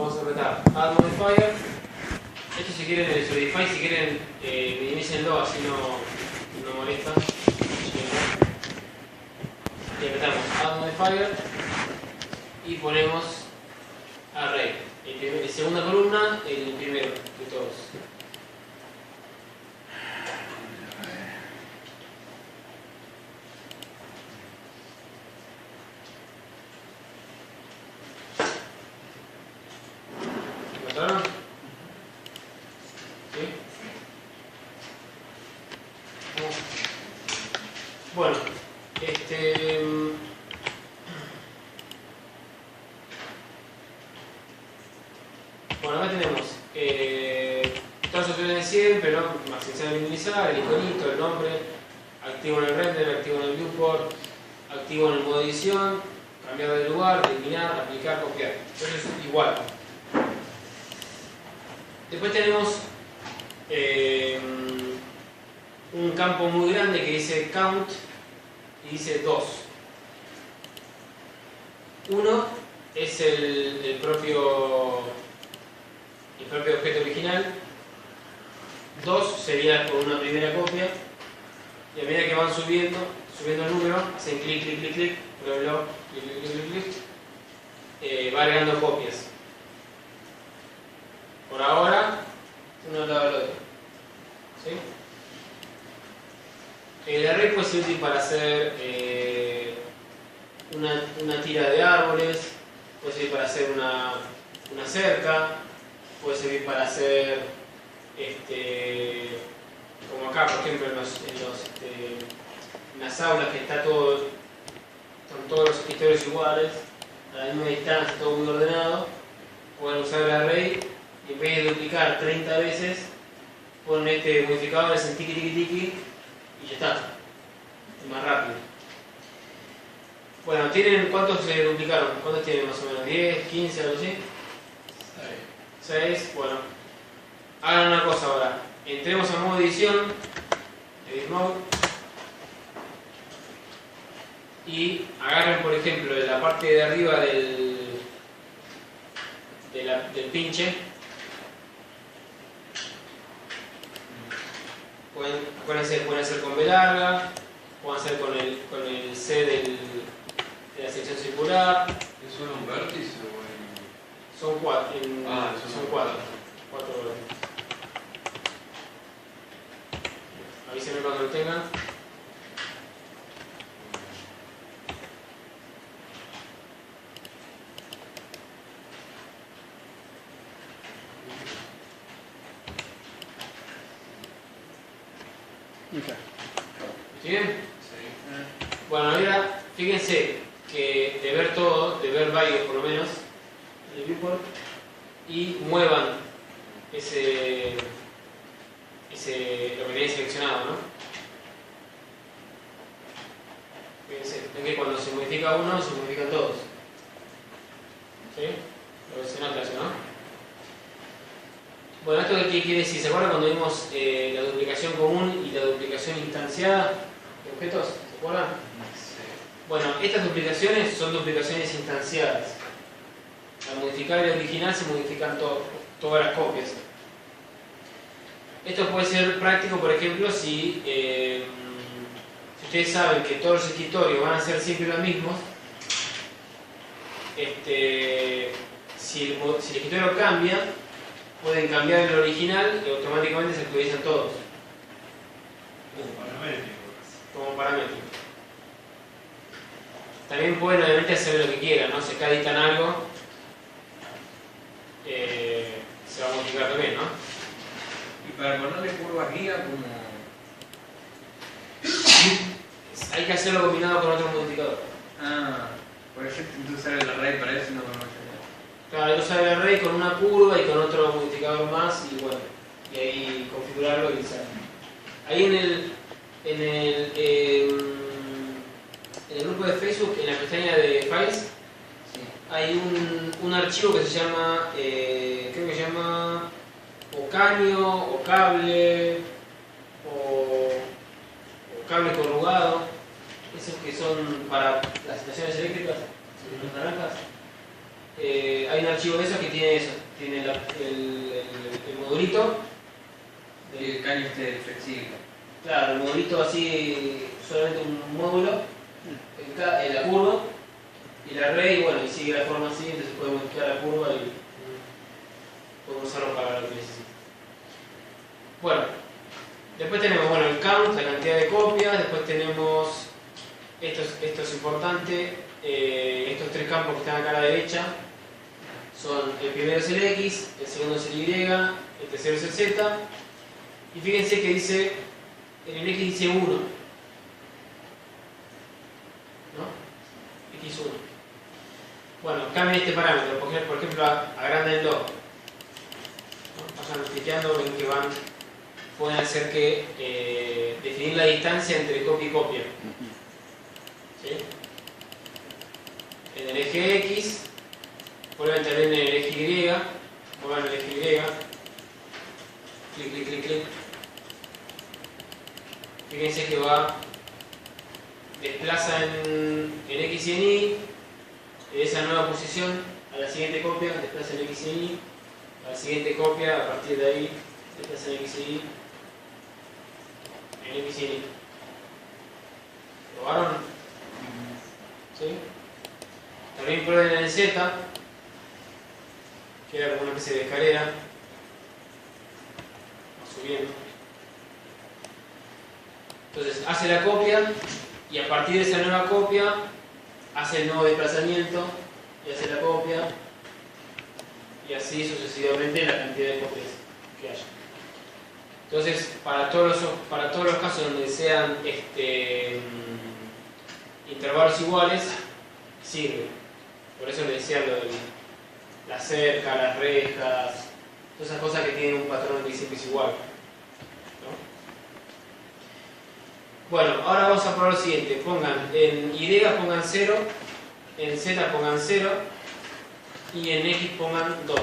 vamos a apretar Add Modifier. Esto si quieren el Solidify, si quieren minimícenlo, así no molesta. Y apretamos Add Modifier y ponemos Array. En segunda columna, el primero de todos. ¿Notaron? ¿Sí? Bueno, bueno, acá tenemos todas las opciones de siempre, ¿no? Maximizar, minimizar, el iconito, el nombre, activo en el render, activo en el viewport, activo en el modo edición, cambiar de lugar, eliminar, aplicar, copiar. Entonces es igual. Después tenemos un campo muy grande que dice count y dice 2. 1 es el propio objeto original. 2 sería con una primera copia. Y a medida que van subiendo el número, hacen clic, clic, clic, clic, pruébelo, clic, clic, clic, clic, clic, va agregando copias. Por ahora, uno al lado del otro. ¿Sí? El array puede ser útil para hacer una tira de árboles, puede servir para hacer una cerca, puede servir para hacer, como acá, por ejemplo, en las aulas que están todos los escritorios iguales, a la misma distancia, todo muy ordenado, pueden usar el array y en vez de duplicar 30 veces, ponen este modificador, hacen tiki tiki tiki y ya está. Es más rápido. Bueno, ¿cuántos se duplicaron? ¿Cuántos tienen más o menos? ¿10, 15, algo así? 6. Bueno, hagan una cosa ahora. Entremos a modo edición, Edit Mode, y agarren, por ejemplo, la parte de arriba del pinche. Pueden hacer con B larga, pueden hacer con el C de la sección circular. ¿Es solo un vértice o Son 4. Son 4 vértices. Avísenme cuando lo tengan. ¿Sí bien? Sí. Bueno, ahora fíjense que de ver todo, de ver varios por lo menos, el viewport, y muevan lo que tienen seleccionado, ¿no? Fíjense, ven que cuando se modifica uno, se modifican todos. ¿Sí? Lo que se nota eso, ¿no? Bueno, ¿esto qué quiere decir? ¿Se acuerdan cuando vimos la duplicación común y la duplicación instanciada de objetos? ¿Se acuerdan? Sí. Bueno, estas duplicaciones son duplicaciones instanciadas. Al modificar el original se modifican todas las copias. Esto puede ser práctico, por ejemplo, si ustedes saben que todos los escritorios van a ser siempre los mismos. Si el escritorio cambia, pueden cambiar el original y automáticamente se actualizan todos. Como paramétrico. También pueden obviamente hacer lo que quieran, ¿no? Si acá editan algo, se va a modificar también, ¿no? Y para ponerle curvas guía, como... Hay que hacerlo combinado con otro modificador. Por ejemplo, usar el array para eso y no con otro. Claro, hay que usar el array con una curva y con otro modificador más y bueno, y ahí configurarlo y usarlo. Ahí en el grupo de Facebook, en la pestaña de Files, Sí. hay un archivo que se llama, creo que se llama o caño, o cable, o cable corrugado, esos que son para las estaciones eléctricas, los naranjas. Hay hay un archivo de esos que tiene eso, tiene el modulito. Y el caño este flexible. Claro, el modulito así, solamente un módulo, la curva y el array, y bueno, y sigue la forma así, entonces podemos modificar la curva y podemos usarlo para lo que necesite. Bueno, después tenemos bueno, el count, la cantidad de copias, después tenemos, esto es importante, estos tres campos que están acá a la derecha, son el primero es el X, el segundo es el Y, el tercero es el Z, y fíjense que dice, en el X dice 1, ¿no? X1. Bueno, cambien este parámetro, por ejemplo, agrándenlo, ¿no? Vayan cliqueando, ven que pueden hacer que definir la distancia entre copia y copia. ¿Sí? En el eje X, prueben también en el eje Y, muevan el eje Y, clic, clic, clic, clic. Fíjense que desplaza en X y en Y, de esa nueva posición a la siguiente copia, desplaza en X y en Y, a la siguiente copia, a partir de ahí, desplaza en X y Y, en X y en Y. ¿Probaron? ¿Sí? También prueben en el Z, queda como una especie de escalera, va subiendo. Entonces hace la copia y a partir de esa nueva copia hace el nuevo desplazamiento y hace la copia y así sucesivamente la cantidad de copias que haya. Entonces para todos los casos donde sean intervalos iguales sirve. Por eso les decía lo de la cerca, las rejas, todas esas cosas que tienen un patrón que siempre es igual. Bueno, ahora vamos a probar lo siguiente. Pongan en Y pongan 0, en Z pongan 0 y en X pongan 2.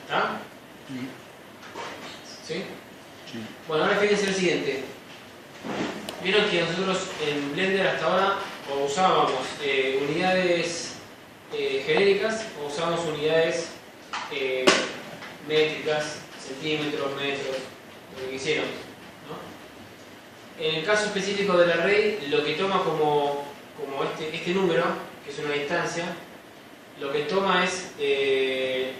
¿Está? ¿Sí? Sí. Bueno, ahora fíjense lo siguiente. Vieron que nosotros en Blender hasta ahora o usábamos unidades genéricas o usábamos unidades métricas, centímetros, metros, lo que quisiéramos, ¿no? En el caso específico del array, lo que toma como este número, que es una distancia, lo que toma es el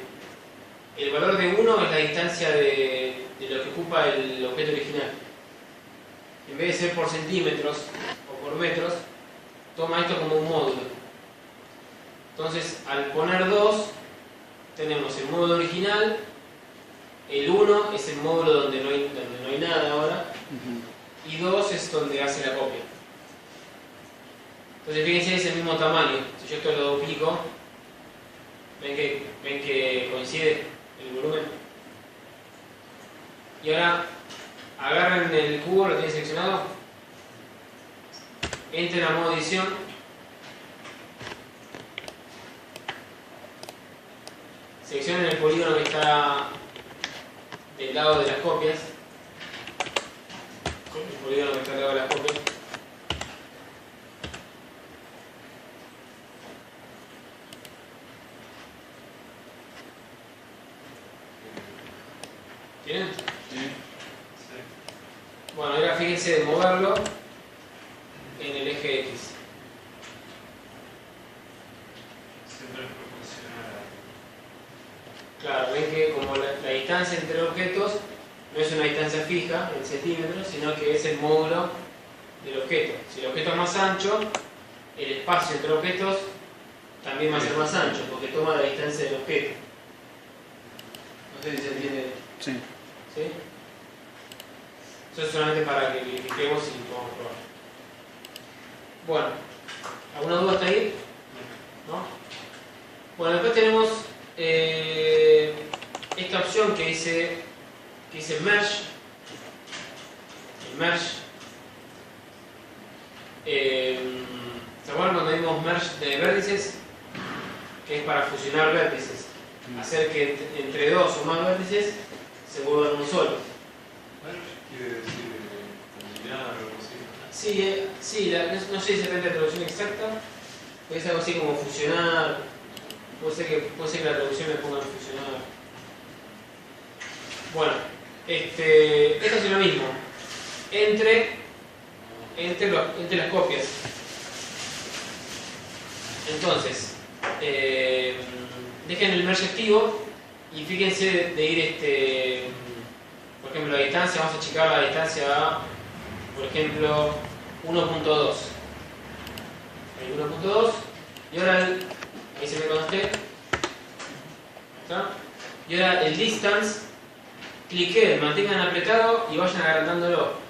valor de 1 es la distancia de lo que ocupa el objeto original. En vez de ser por centímetros o por metros, toma esto como un módulo. Entonces, al poner 2, tenemos el módulo original, el 1 es el módulo donde no hay nada ahora, y 2 es donde hace la copia. Entonces, fíjense, es el mismo tamaño. Si yo esto lo duplico, ven que coincide el volumen. Y ahora, agarren el cubo, lo tienen seleccionado, entren a modo edición, seleccionen el polígono que está del lado de las copias, el polígono que está del lado de las copias, ¿tienen? Sí. Bueno, ahora fíjense de moverlo en el eje X. Siempre es proporcional. Claro, ven que como la distancia entre objetos no es una distancia fija en centímetros, sino que es el módulo del objeto. Si el objeto es más ancho, el espacio entre objetos también va a ser más ancho, porque toma la distancia del objeto. No sé si se entiende. Sí. ¿Sí? Eso es solamente para que verifiquemos y podamos probar. Bueno, ¿alguna duda hasta ahí? ¿No? Bueno, después tenemos esta opción que dice Merge. El Merge. ¿Se acuerdan cuando vimos Merge de vértices? Que es para fusionar vértices. hacer que entre dos o más vértices se vuelvan uno solo. Quiere decir combinar o algo así. Sí, no sé exactamente la traducción exacta, pero es algo así como fusionar. Puede ser que la traducción le ponga fusionar. Bueno, esto es lo mismo entre las copias. Entonces, dejen el merge activo y fíjense de ir, por ejemplo, la distancia, vamos a achicar la distancia a, por ejemplo, 1.2. 1.2 y ahora ahí se ve con usted. ¿Está? Y ahora el distance, cliquen, mantengan apretado y vayan agrandándolo.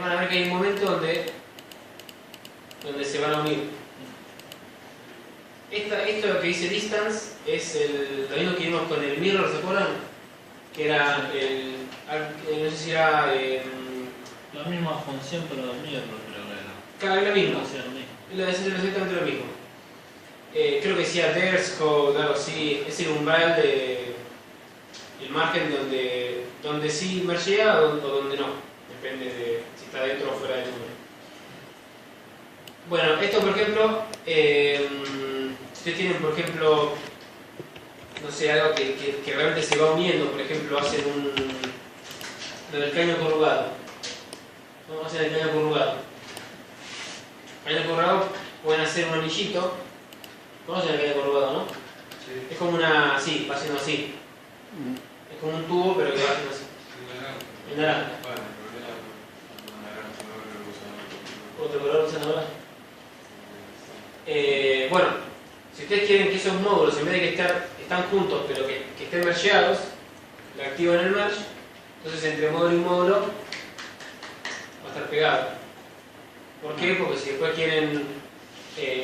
Van a ver que hay un momento donde se van a unir. Esto lo que dice distance es lo mismo que vimos con el mirror, ¿se acuerdan? Que era no sé si era la misma función pero el mirror creo que era. Claro, es lo mismo. Sí, lo mismo. Es exactamente lo mismo. Creo que decía Ders code, algo así. Es el umbral el margen donde sí mergea o donde no. Depende de si está dentro o fuera del número. Bueno, esto por ejemplo, si ustedes tienen por ejemplo, no sé, algo que realmente se va uniendo, por ejemplo, hacen lo del caño corrugado. ¿No? Hacen el caño corrugado. Caño corrugado pueden hacer un anillito. ¿Conocen el caño corrugado, no? Sí. Es como sí, va haciendo así. Es como un tubo, pero que va haciendo así. En naranja. Bueno, pero no naranja, no lo usan. ¿Otro color usan ahora? Bueno, si ustedes quieren que esos módulos, en vez de que están juntos, pero que estén mergeados, le activan el merge, entonces entre módulo y módulo va a estar pegado. ¿Por qué? Porque si después quieren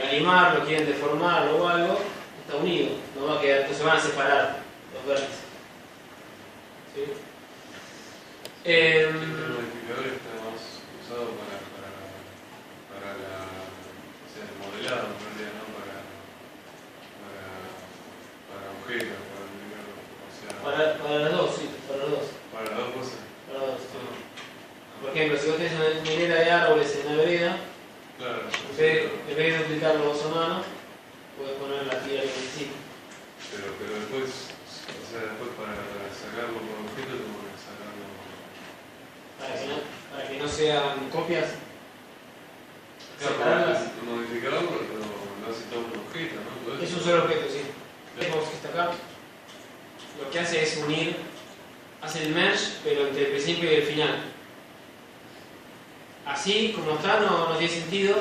animarlo, quieren deformarlo o algo, está unido, no va a quedar, entonces van a separar los vértices. ¿Sí? El modificador está más usado para el modelado, en realidad, ¿no? Para objetos, Para las dos, sí, para las dos. para las dos cosas. Para las dos, sí. Por ejemplo, si vos tenés una minera de árboles en una vereda, Claro. en vez de duplicarlo vos a mano, podés poner la tira que necesites. Pero después, después para sacarlo por objeto, tengo que sacarlo. Para que no sean copias, Claro, separarlas. el modificador lo hace todo un objeto, ¿no? Todo Es eso. un solo objeto, sí. El box que está acá, lo que hace es unir, hace el merge, pero entre el principio y el final. Así como está, no tiene sentido,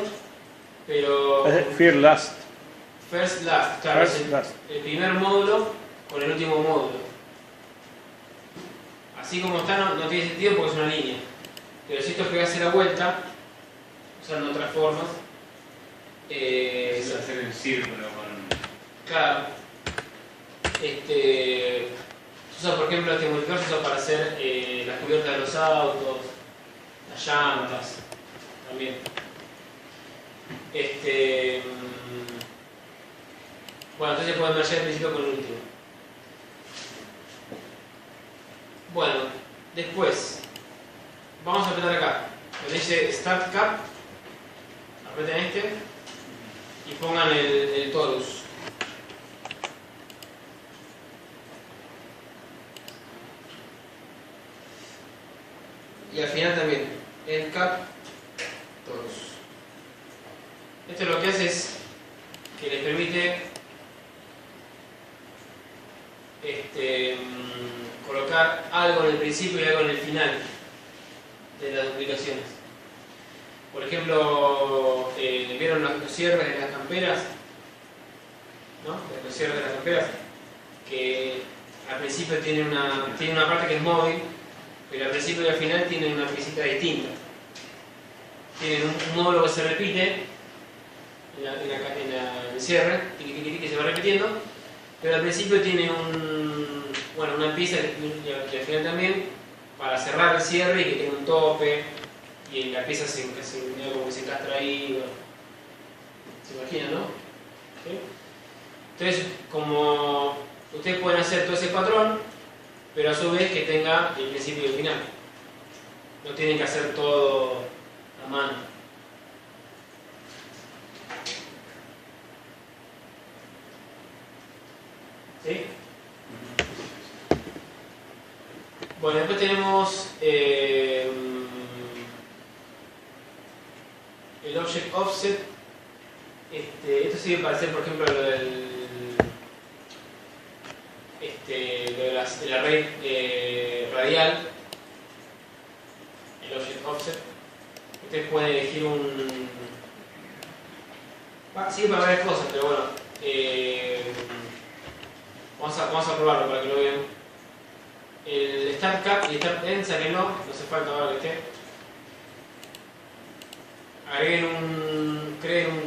pero. Fear last. First last, claro, First es last. el primer módulo con el último módulo. Así como está, no tiene sentido porque es una línea. Pero si esto pegase la vuelta, usando otras formas, Es hacer el círculo con. claro. Se usa, por ejemplo, este modificador se usa para hacer las cubiertas de los autos, las llantas, también. Bueno, entonces pueden mergear el principio con el último. Bueno, después, vamos a apretar acá. Donde dice Start Cap, apreten y pongan el torus. Y al final también, el cap, torus. Esto lo que hace es que les permite colocar algo en el principio y algo en el final de las duplicaciones. Por ejemplo, ¿vieron los cierres de las camperas? ¿No? Los cierres de las camperas, que al principio tiene una parte que es móvil, pero al principio y al final tienen una piecita distinta. Tienen un módulo que se repite en el cierre, que se va repitiendo, pero al principio tiene una pieza y al final también para cerrar el cierre y que tenga un tope y la pieza como que se encastra ahí. Bueno, ¿se imaginan, no? ¿Sí? Entonces, como ustedes pueden hacer todo ese patrón, pero a su vez que tenga el principio y el final. No tienen que hacer todo a mano. ¿Sí? Bueno, después tenemos el Object Offset. Esto sirve para hacer, por ejemplo, lo del array radial. El Object Offset. Ustedes pueden elegir un... sirve para varias cosas, pero bueno. Vamos a probarlo para que lo vean. El Start Cap y Start End, sáquenlo, no hace falta ahora que esté. Agreguen creen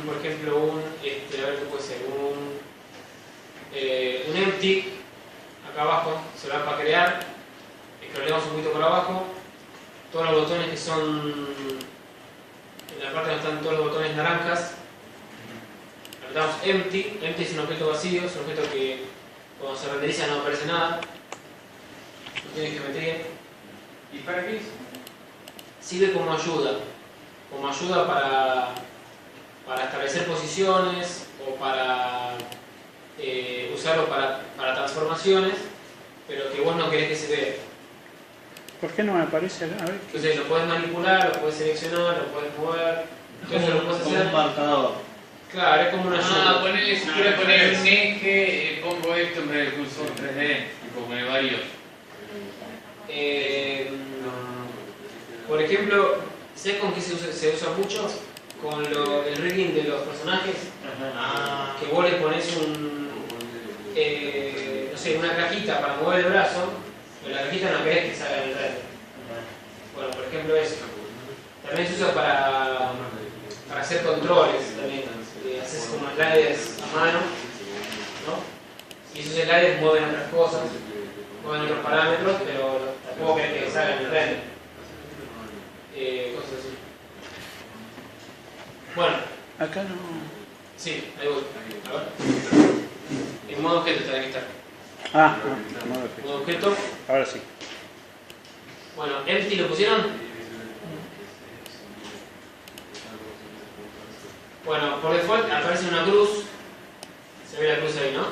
por ejemplo, a ver qué puede ser, un empty acá abajo, se lo da para crear, escrolemos un poquito por abajo, todos los botones que son, en la parte donde están todos los botones naranjas, apretamos empty es un objeto vacío, es un objeto que cuando se renderiza no aparece nada, no tiene geometría. ¿Y para qué? Sirve como ayuda para establecer posiciones o para usarlo para transformaciones, pero que vos no querés que se vea. ¿Por qué no me aparece acá? A ver. Entonces lo podés manipular, lo podés seleccionar, lo podés mover, entonces lo podés Como un hacer. marcador. Claro, es como una ayuda. Ponele, si quiero poner un eje, pongo esto en vez del cursor 3D, y pone varios. Por ejemplo, ¿sabes con qué se usa mucho? Con el rigging de los personajes. Que vos le pones no sé, una cajita para mover el brazo, pero la cajita no querés que salga en el render. Bueno, por ejemplo eso. También se usa para hacer controles también. Haces como sliders a mano, ¿no? Y esos sliders mueven otras cosas, mueven otros parámetros, pero tampoco querés que salga en el render. Cosas así. Bueno. Acá no. Sí, ahí voy. A ver. En modo objeto tiene que estar. Modo objeto. Ahora sí. Bueno, empty lo pusieron. Bueno, por default aparece una cruz. Se ve la cruz ahí, ¿no?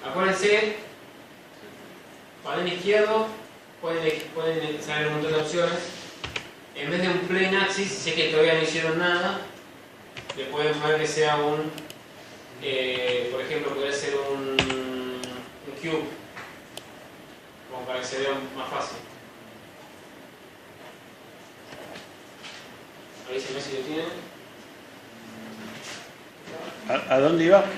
Acuérdense, panel izquierdo, pueden salir un montón de opciones. En vez de un plane axis, si es que todavía no hicieron nada, le pueden poner que sea un, por ejemplo, podría ser un cube, como para que se vea más fácil. Ahí se ve si lo tienen. ¿A dónde iba? Modo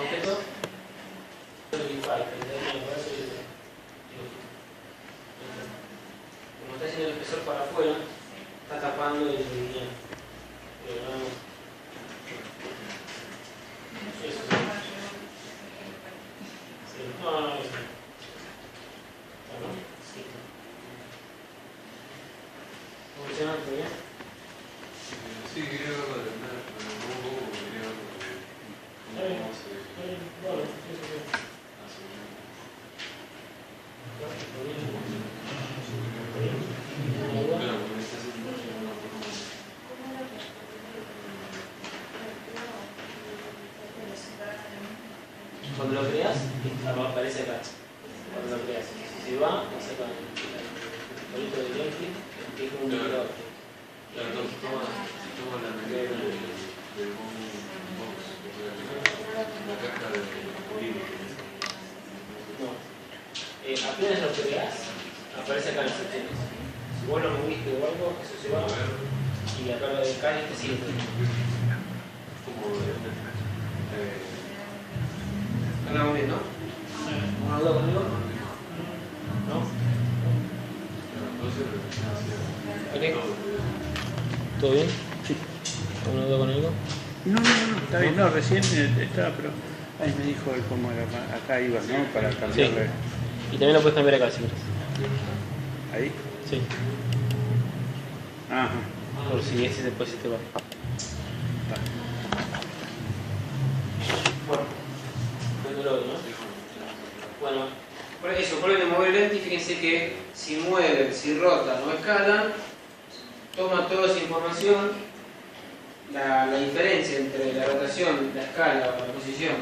objeto. Como está haciendo el espesor para afuera, está tapando el lineal. Eso sí. No, eso no. Sí. ¿Funciona muy bien? Sí, quería verlo de nada, pero no quería verlo de cómo se... Bueno, eso sí. Cuando lo creas, aparece acá. Cuando lo creas, si va, saca el palito de Yankee, que es como un indicador. Claro, entonces toma la medida del box, la caja de libro. No. Apenas lo creas, aparece acá en las opciones. Si vos lo moviste o algo, eso se va a ver. Y acá lo de acá y este sigue. Como Ganamos bien, ¿no? ¿Una duda conmigo? ¿No? entonces, ¿Todo bien? Sí. ¿Una duda conmigo? No, está bien. No, recién estaba, pero ahí me dijo él cómo era. Acá ibas, ¿no? Para cambiarle. Y también lo puedes cambiar acá si quieres. Ahí. Sí. Ajá. por si ese después se te va. Bueno, viendo lo otro, ¿no? Bueno, por eso, por de mover el lente, fíjense que si mueven, si rotan o escalan, toma toda esa información, la diferencia entre la rotación, la escala o la posición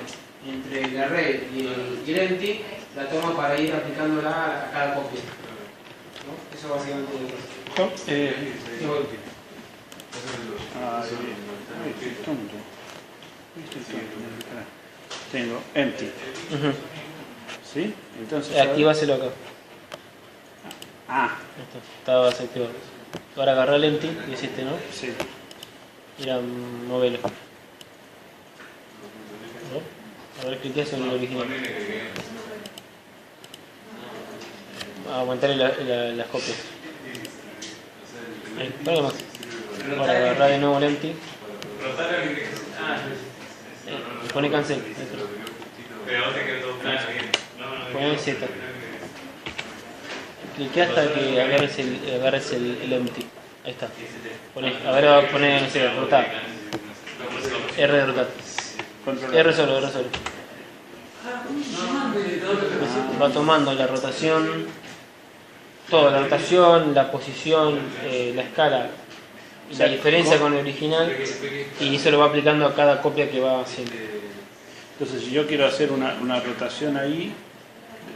entre el array y el empty, la toma para ir aplicándola a cada copia. ¿No? Eso básicamente es lo que Estoy tonto. Tengo empty. ¿Sí? Entonces. Activáselo acá. Ah, Esto, estaba desactivado. Ahora agarrá el empty y hiciste, ¿no? sí. Ir a moverlo. ¿No? A ver, cliqueás en el original. Aguantarle las copias. Ahí, para más. Ahora agarrá de nuevo el empty. Y pone cancel. Pone Z. Cliquea hasta que agarres el empty. Ahí está. A ver, pone, no sé, rotar. R de rotar. R solo. Va tomando la rotación, toda la rotación, la posición, la escala, la diferencia con el original, y eso lo va aplicando a cada copia que va haciendo. Entonces, si yo quiero hacer una rotación ahí,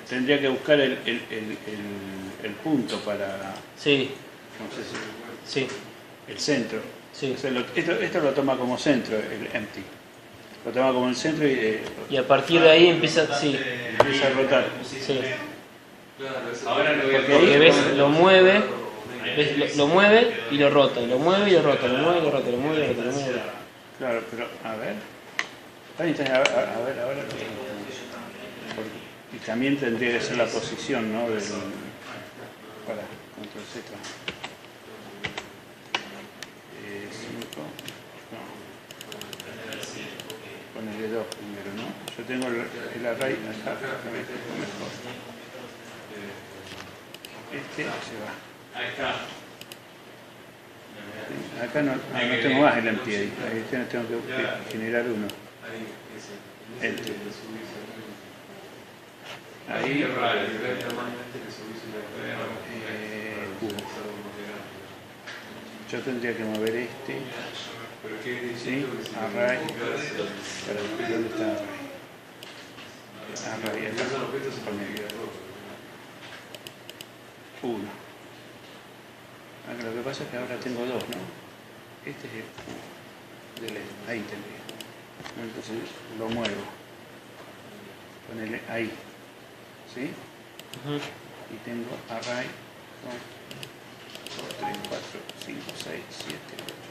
tendría que buscar el punto para. Sí, No sé si. sí, El centro. sí. O sea, esto lo toma como centro, el empty. Lo toma como el centro Y a partir de ahí empieza, sí, empieza a rotar. sí. Ahora lo voy a Porque ves, lo mueve, lo mueve y lo rota, lo mueve y lo rota, lo mueve y lo rota, lo mueve y lo rota, lo mueve y lo rota. Claro, pero a ver. A ver, ahora. Y también tendría que ser la posición, ¿no? Para control Z. 5. No. Ponele 2 primero, ¿no? Yo tengo el array acá. Mejor. Este se va. Ahí está. Acá no tengo más el empty ahí. Ahí tengo que generar uno. Enter. Ahí. Yo tendría que mover este. ¿Sí? Array. ¿Dónde está array? Array, acá. Uno. Lo que pasa es que ahora tengo dos, ¿no? Este es el del ahí tendría. Entonces lo muevo. Ponele ahí. ¿Sí? Y tengo array 1, 2, 3, 4, 5, 6, 7,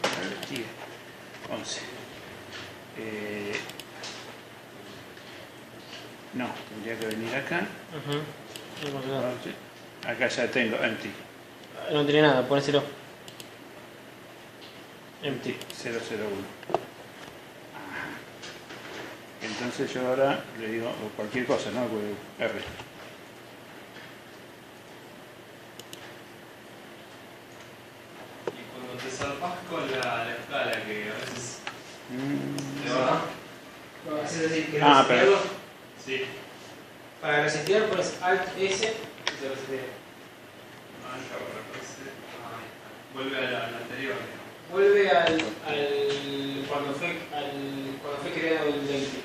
8, 9, 10, 11. No, tendría que venir acá. Acá ya tengo empty. No tiene nada, ponéselo. Empty. 001. Entonces yo ahora le digo cualquier cosa, ¿no? R. Y cuando te zarpas con la escala, que a veces te va. Es decir, que pero. Sí. para resetear pones Alt S y se resetea. Vuelve al anterior. Vuelve cuando fue creado el 20.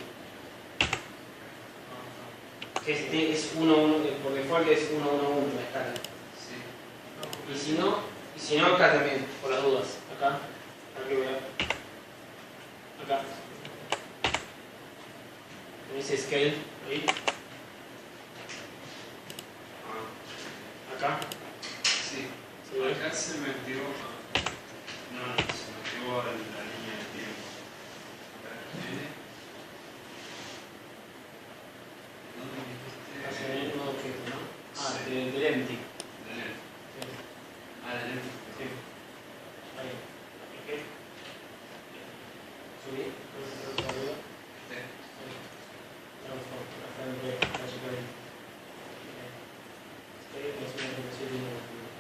Que es 1, 1, por default es 1, 1, 1 la escala. Sí. Y si no acá también, por las dudas. Acá, para que vea. Acá. Dice scale, ahí. Acá. Sí. ¿Sí ves? Acá se metió. No, se metió la línea de tiempo. ¿Dónde metiste? Hace el nuevo objeto, ¿no? Del empty. Del empty. Sí. Del empty. Sí. Ahí. ¿Ok? Subí. Arriba. Sí.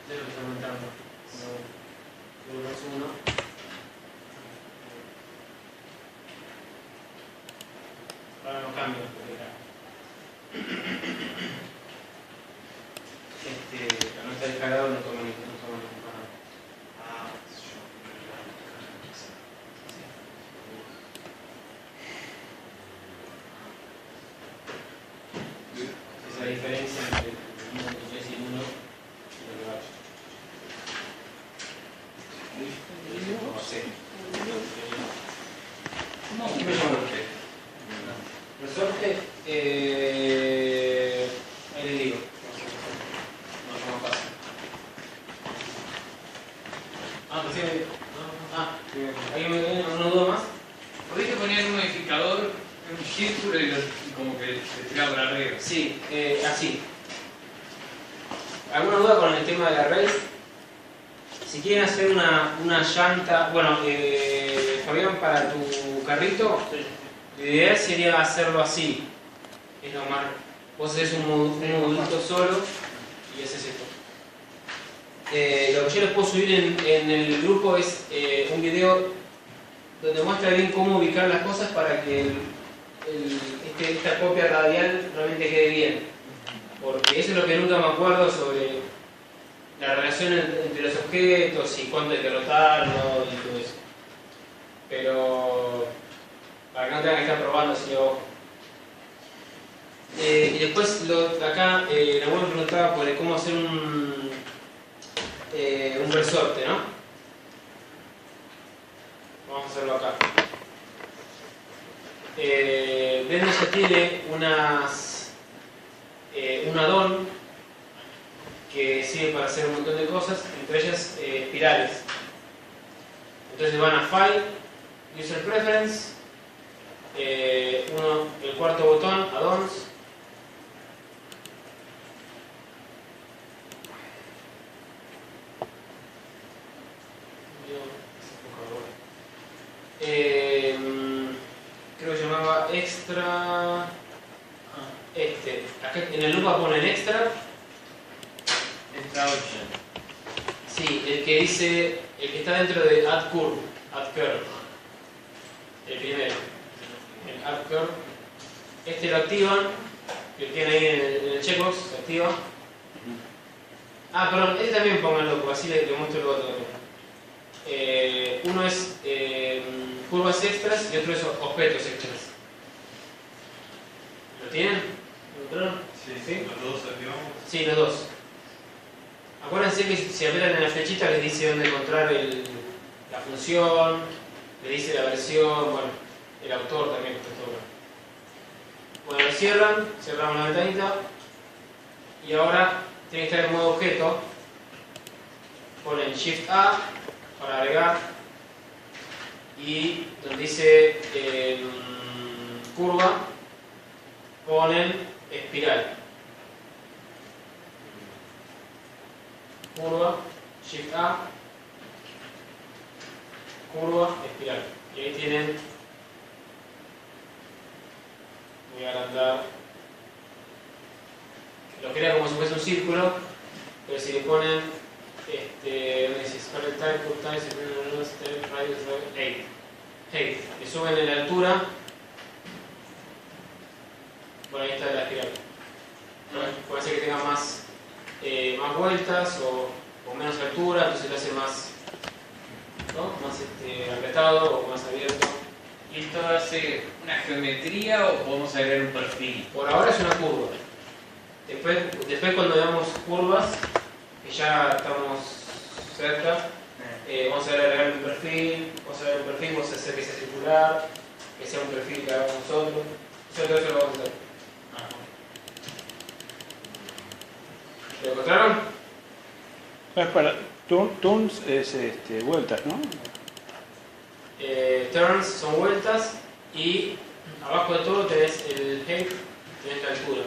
Está aumentando. 1. No sé. No, Resorte, ahí le digo. No pasa. Pues sí, ¿alguien me viene una duda más? ¿Podés poner un modificador en un círculo y como que se tira para arriba? Sí, así. ¿Alguna duda con el tema de la raíz? Si quieren hacer una llanta, bueno, Fabián, para tu carrito, lo ideal sería hacerlo así. Es lo más. Vos haces un modulito solo y haces esto. Lo que yo les puedo subir en el grupo es un video donde muestra bien cómo ubicar las cosas para que esta copia radial realmente quede bien. Porque eso es lo que nunca me acuerdo sobre la relación entre los objetos y cuándo hay que rotarlo y todo eso. Pero para que no tengan que estar probando así de ojo. Y después acá la me preguntaba por cómo hacer un resorte, ¿no? Vamos a hacerlo acá. Blender ya tiene un add-on que sirve para hacer un montón de cosas, entre ellas espirales. Entonces van a File, User Preference, el cuarto botón, Add-ons. Creo que se llamaba Extra. Acá en el lupa ponen Extra. Extra option. Sí, el que dice, el que está dentro de Add Curve. El primero. El Add Curve. Este lo activan, que tiene ahí en el checkbox, se activa. Perdón, este también pónganlo, porque así le muestro el otro también. Uno es curvas extras y otro es objetos extras. ¿Lo tienen? ¿Lo encontraron? Sí, los dos activamos. Sí, los dos. Acuérdense que si apretan en la flechita les dice dónde encontrar la función, les dice la versión, bueno, el autor también está todo. Bueno, lo cierran, cerramos la ventanita y ahora tiene que estar en modo objeto. Ponen Shift A para agregar y donde dice curva ponen espiral. Curva, Shift A, curva, espiral. Y ahí tienen, voy a agrandar, lo crea como si fuese un círculo, pero si le ponen ¿dónde dice? Scarlet type, curve type, radius, height. Le suben en la altura. Bueno, ahí está la espiral. Puede ser que tenga más vueltas o menos altura, entonces lo hace más, ¿no? Más apretado o más abierto. ¿Y esto hace una geometría o podemos agregar un perfil? Por ahora es una curva. Después cuando veamos curvas, que ya estamos cerca, vamos a agregar un perfil, vamos a hacer que sea circular, que sea un perfil que hagamos nosotros. Todo eso lo vamos a hacer. ¿Lo encontraron? Para turns es vueltas, ¿no? Turns son vueltas y abajo de todo tenés el height, tenés la altura.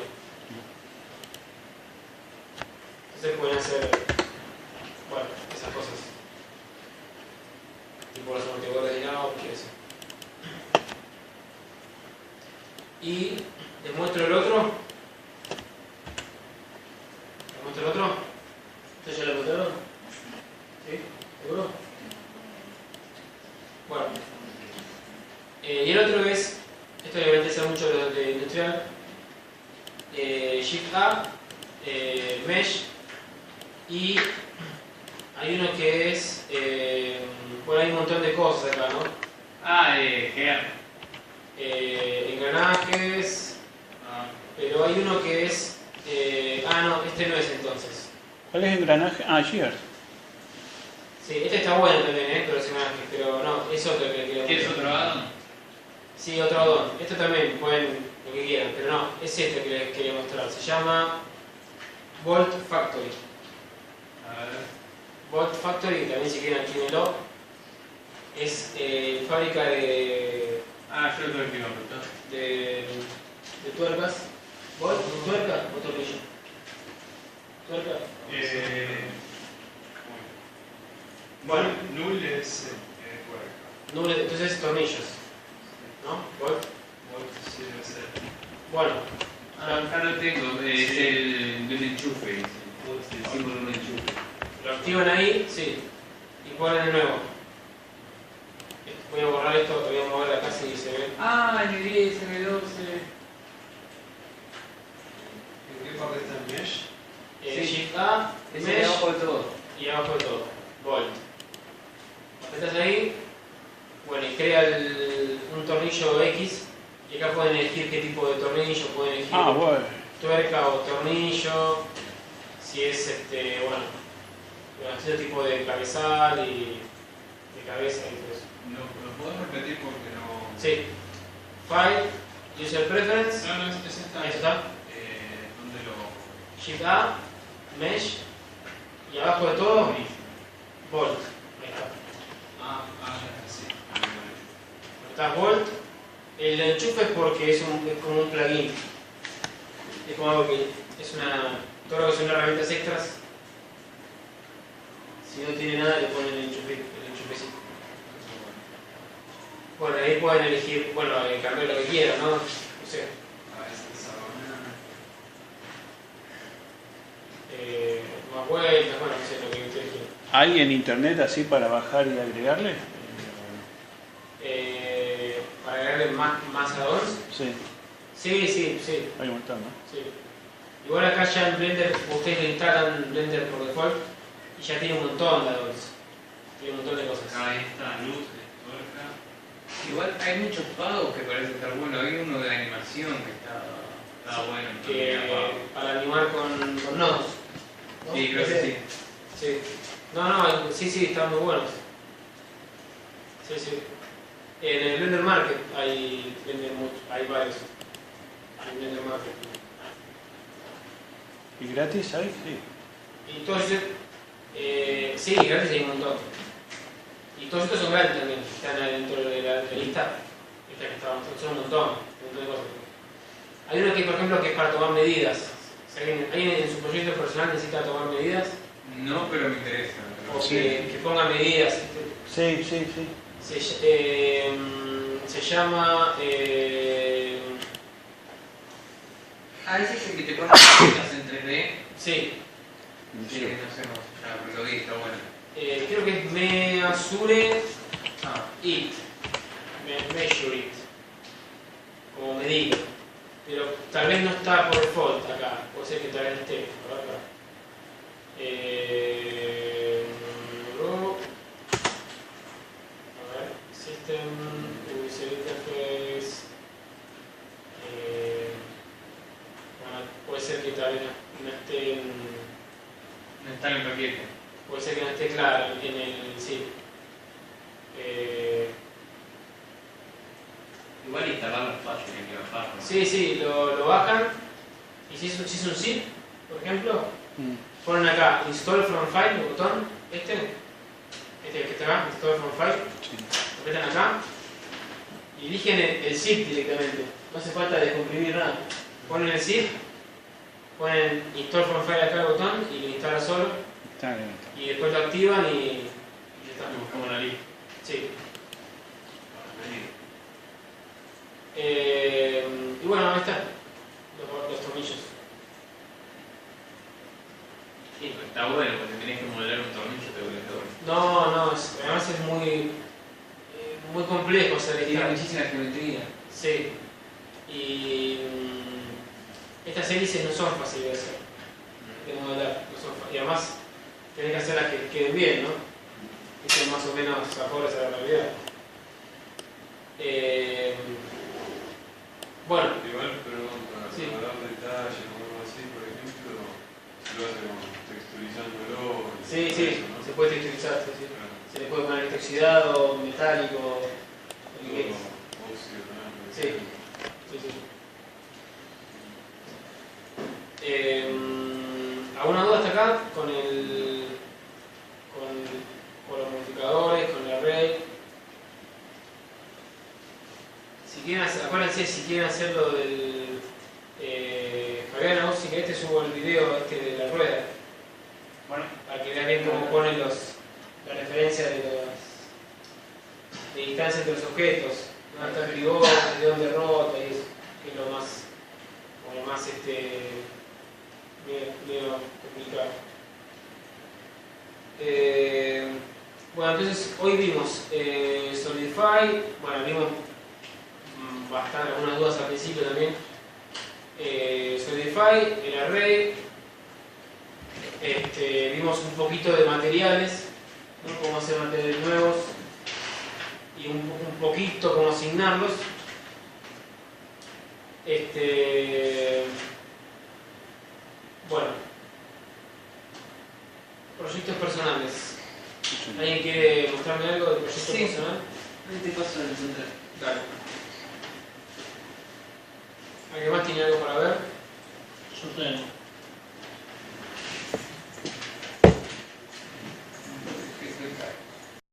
Entonces pueden hacer, bueno, esas cosas. Tipo los amortiguadores de lado y eso. Y les muestro el otro. ¿Les muestro el otro? ¿Ustedes ya lo encontraron? ¿Sí? ¿Seguro? Bueno. Y el otro es, esto le interesa mucho a los de industrial, Shift A, Mesh, y hay uno que es, bueno, hay un montón de cosas acá, ¿no? Engranajes, pero hay uno que es, no, este no es entonces. ¿Cuál es el engranaje? Gears. Sí, este está bueno también, pero no, es otro que quería ¿Quieres mostrar. otro addon? Sí, otro addon. Esto también pueden lo que quieran, pero no, es este que les quería mostrar. Se llama Bolt Factory. A ver. Bolt Factory, también si quieren adquírenlo. Es fábrica de Ah, yo creo que iba a preguntar. de tuercas. ¿Bolt? ¿Tuerca o tornillo? ¿Tuerca? Bueno, null es tuerca. No, entonces tornillos. ¿No? ¿Bolt? Volt sí debe ser. Bueno, Acá lo tengo, es Sí. el del enchufe, dice. Volt sí, El sí. símbolo de un enchufe. lo activan ahí, sí. Y ponen de nuevo. Voy a borrar esto, voy a mover acá si se ve. Ah, N10, N12. ¿En qué parte está el mesh? Sí. Shift A, Es el Mesh de abajo de todo. y abajo de todo. Bolt. Apretas ahí, bueno, y crea un tornillo X. Y acá pueden elegir qué tipo de tornillo, pueden elegir Ah, bueno. tuerca o tornillo, si es bueno, este tipo de cabezal y de cabeza y todo eso. ¿Lo podemos repetir porque no...? Sí. File, User Preference, No, no, ese está. ahí está. ¿Dónde lo...? Shift A, Mesh, y abajo de todo, Bolt. Ahí está. Sí. Está Bolt. El enchufe es porque es como un plugin. Es como algo que es todo lo que son herramientas extras. Si no tiene nada, le ponen el enchufecito. Bueno, ahí pueden elegir, bueno, cambiar lo que quieran, ¿no? O sea, más vueltas, bueno, no sé lo que ustedes quieran. ¿Hay en internet así para bajar y agregarle? Para agregarle más add-ons. Sí, Sí. hay un montón, ¿no? Sí. Igual acá ya en Blender, ustedes le instalan Blender por default y ya tiene un montón de add-ons. Tiene un montón de cosas. Ahí está, luz, tuerca. Igual hay muchos pagos que parecen estar buenos. Hay uno de animación que está bueno. Que para animar con nodos. ¿no? Sí, creo que sí. Sí. No, sí, están muy buenos. Sí. En el Blender Market hay varios. En Blender Market. ¿Y gratis hay? Sí. Y todos estos, sí, gratis hay un montón. Y todos estos son gratis también, están dentro de la lista. Esta que está mostrando, son un montón de cosas. Hay uno que, por ejemplo, que es para tomar medidas. Si alguien en su proyecto personal necesita tomar medidas, No, pero me interesa. o Sí. que ponga medidas, Sí. se llama. Ese es el que te pone las en 3D. Sí, Sí, no sé cómo se llama, pero lo vi, está bueno. creo que es Measure Ah, It. Measure It. Como medida. Pero tal vez no está por default acá. Puede ser que tal vez esté. A ver acá. A ver. System. User Interface. Bueno, puede ser que tal vez no esté en. no está en el paquete. Puede ser que no esté claro en el. Sí. Igual instalarlo es fácil, hay que bajarlo. Sí, lo bajan. Y si es un zip, por ejemplo, ponen acá Install from File, el botón, este que está acá, Install from File, lo apretan acá y eligen el zip directamente. No hace falta descomprimir nada. Ponen el zip, ponen Install from File acá el botón y lo instala solo. Está bien. Y después lo activan y ya está. Buscamos la lista. Sí. Y bueno, ahí está. Los tornillos. Sí, pero está bueno, porque tenés que modelar un tornillo, te vuelve todo. No, además es muy complejo hacer Tiene esta. muchísima geometría. Sí. Y estas hélices no son fáciles de hacer, de modelar. No son y además tenés que hacerlas que queden bien, ¿no? Que son más o menos acordes a la realidad. Bueno, Igual, pero para Sí. dar detalles o algo así, por ejemplo, si lo lo hace como texturizándolo. Sí, eso, sí, ¿no? se puede texturizar, sí, sí. Claro. Se le puede poner oxidado, metálico, lo que quieras. Óxido también. Sí. Sí, sí. ¿Alguna duda hasta acá con con los modificadores, con el array? Si quieren acuérdense, si quieren hacerlo del Fabián, vos si querés te subo el video de la rueda. Bueno, Para que vean bien cómo ponen la referencia de distancia entre los objetos, dónde está el pivote, de dónde rota y eso, que es lo más medio complicado. Bueno, entonces hoy vimos Solidify, bueno, vimos bastante, algunas dudas al principio también. Solidify, el array, vimos un poquito de materiales, ¿no? Cómo hacer materiales nuevos y un poquito cómo asignarlos. Bueno, proyectos personales. ¿Alguien quiere mostrarme algo del proyecto Sí. personal? ahí te paso el central. Dale. ¿Alguien más tiene algo para ver? Yo tengo.